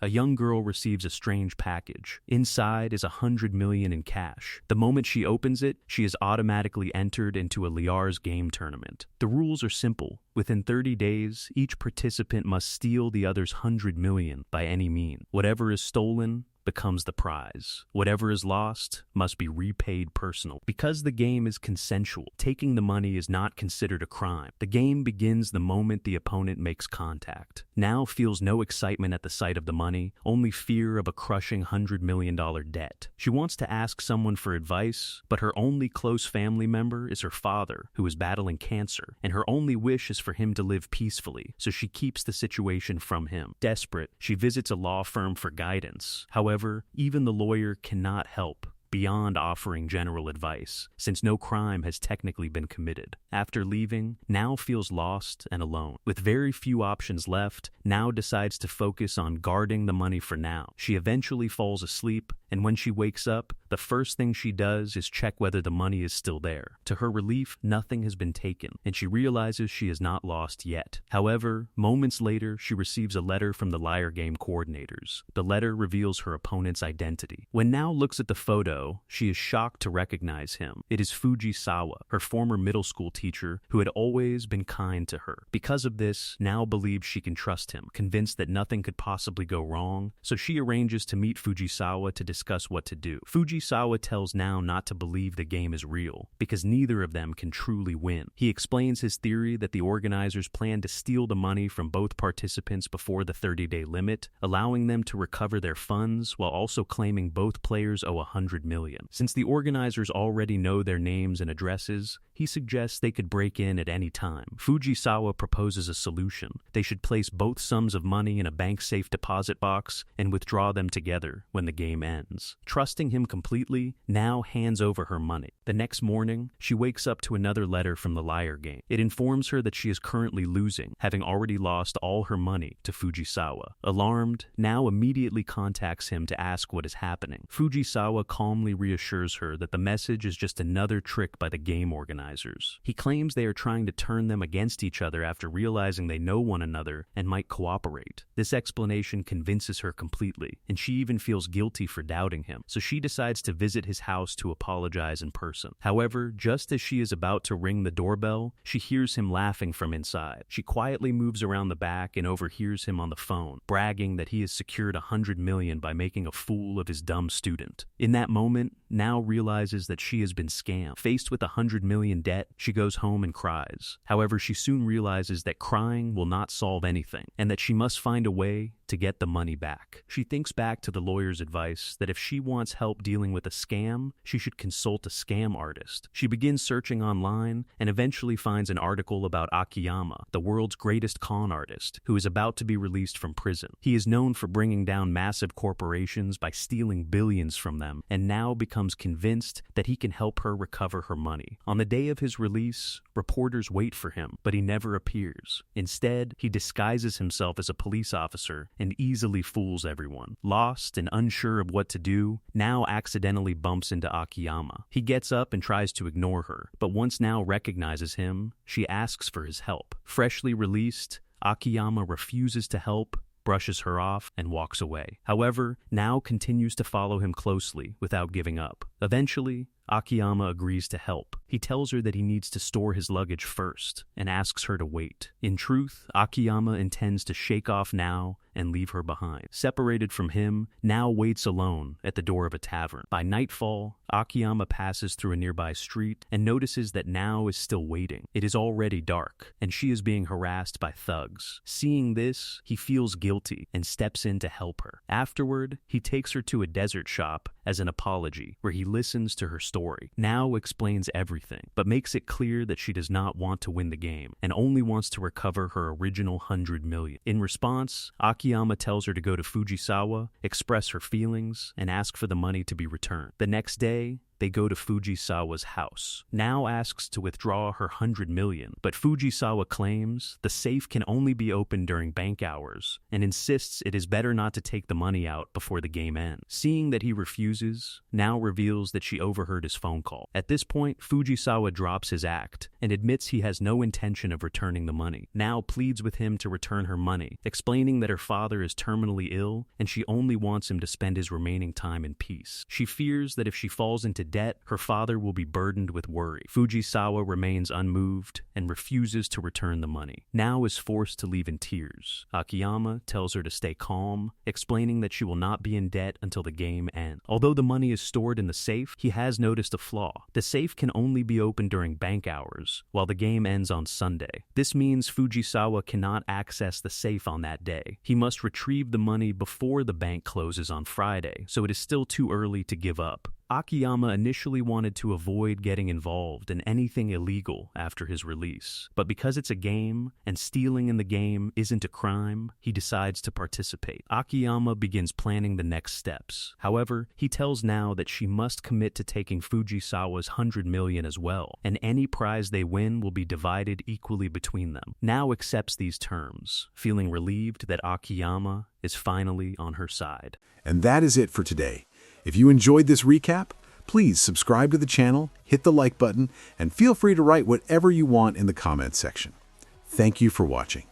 a young girl receives a strange package. Inside is 100 million in cash. The moment she opens it, she is automatically entered into a Liar's game tournament. The rules are simple. Within 30 days, each participant must steal the other's 100 million by any means. Whatever is stolen becomes the prize. Whatever is lost must be repaid personally. Because the game is consensual, taking the money is not considered a crime. The game begins the moment the opponent makes contact. Now feels no excitement at the sight of the money, only fear of a crushing $100 million debt. She wants to ask someone for advice, but her only close family member is her father, who is battling cancer, and her only wish is for him to live peacefully, so she keeps the situation from him. Desperate, she visits a law firm for guidance. However, even the lawyer cannot help beyond offering general advice, since no crime has technically been committed. After leaving, Now feels lost and alone. With very few options left, Now decides to focus on guarding the money for now. She eventually falls asleep, and when she wakes up, the first thing she does is check whether the money is still there. To her relief, nothing has been taken, and she realizes she is not lost yet. However, moments later, she receives a letter from the Liar Game coordinators. The letter reveals her opponent's identity. When Now looks at the photo, she is shocked to recognize him. It is Fujisawa, her former middle school teacher, who had always been kind to her. Because of this, Now believes she can trust him, convinced that nothing could possibly go wrong, so she arranges to meet Fujisawa to discuss what to do. Fujisawa tells Now not to believe the game is real, because neither of them can truly win. He explains his theory that the organizers plan to steal the money from both participants before the 30-day limit, allowing them to recover their funds while also claiming both players owe 100 million. Since the organizers already know their names and addresses, he suggests they could break in at any time. Fujisawa proposes a solution. They should place both sums of money in a bank-safe deposit box and withdraw them together when the game ends. Trusting him completely, Now hands over her money. The next morning, she wakes up to another letter from the Liar Game. It informs her that she is currently losing, having already lost all her money to Fujisawa. Alarmed, Now immediately contacts him to ask what is happening. Fujisawa calmly reassures her that the message is just another trick by the game organizers. He claims they are trying to turn them against each other after realizing they know one another and might cooperate. This explanation convinces her completely, and she even feels guilty for doubting him, so she decides to visit his house to apologize in person. However, just as she is about to ring the doorbell, she hears him laughing from inside. She quietly moves around the back and overhears him on the phone, bragging that he has secured 100 million by making a fool of his dumb student. In that moment, Now realizes that she has been scammed. Faced with 100 million debt, she goes home and cries. However, she soon realizes that crying will not solve anything, and that she must find a way to get the money back. She thinks back to the lawyer's advice that if she wants help dealing with a scam, she should consult a scam artist. She begins searching online and eventually finds an article about Akiyama, the world's greatest con artist, who is about to be released from prison. He is known for bringing down massive corporations by stealing billions from them, and now becomes convinced that he can help her recover her money. On the day of his release, reporters wait for him, but he never appears. Instead, he disguises himself as a police officer and easily fools everyone. Lost and unsure of what to do, Now accidentally bumps into Akiyama. He gets up and tries to ignore her, but once Now recognizes him, she asks for his help. Freshly released, Akiyama refuses to help, brushes her off, and walks away. However, Now continues to follow him closely without giving up. Eventually, Akiyama agrees to help. He tells her that he needs to store his luggage first and asks her to wait. In truth, Akiyama intends to shake off Now and leave her behind. Separated from him, Now waits alone at the door of a tavern. By nightfall, Akiyama passes through a nearby street and notices that Now is still waiting. It is already dark, and she is being harassed by thugs. Seeing this, he feels guilty and steps in to help her. Afterward, he takes her to a desert shop as an apology, where he listens to her story. Now explains everything, but makes it clear that she does not want to win the game and only wants to recover her original 100 million. In response, Akiyama tells her to go to Fujisawa, express her feelings, and ask for the money to be returned. The next day, they go to Fujisawa's house. Now asks to withdraw her 100 million, but Fujisawa claims the safe can only be opened during bank hours and insists it is better not to take the money out before the game ends. Seeing that he refuses, now reveals that she overheard his phone call. At this point, Fujisawa drops his act and admits he has no intention of returning the money. Now pleads with him to return her money, explaining that her father is terminally ill and she only wants him to spend his remaining time in peace. She fears that if she falls into debt, her father will be burdened with worry. Fujisawa remains unmoved and refuses to return the money. Now is forced to leave in tears. Akiyama tells her to stay calm, explaining that she will not be in debt until the game ends. Although the money is stored in the safe, he has noticed a flaw. The safe can only be opened during bank hours, while the game ends on Sunday. This means Fujisawa cannot access the safe on that day. He must retrieve the money before the bank closes on Friday, so it is still too early to give up. Akiyama initially wanted to avoid getting involved in anything illegal after his release, but because it's a game and stealing in the game isn't a crime, he decides to participate. Akiyama begins planning the next steps. However, he tells Now that she must commit to taking Fujisawa's 100 million as well, and any prize they win will be divided equally between them. Now accepts these terms, feeling relieved that Akiyama is finally on her side. And that is it for today. If you enjoyed this recap, please subscribe to the channel, hit the like button, and feel free to write whatever you want in the comments section. Thank you for watching.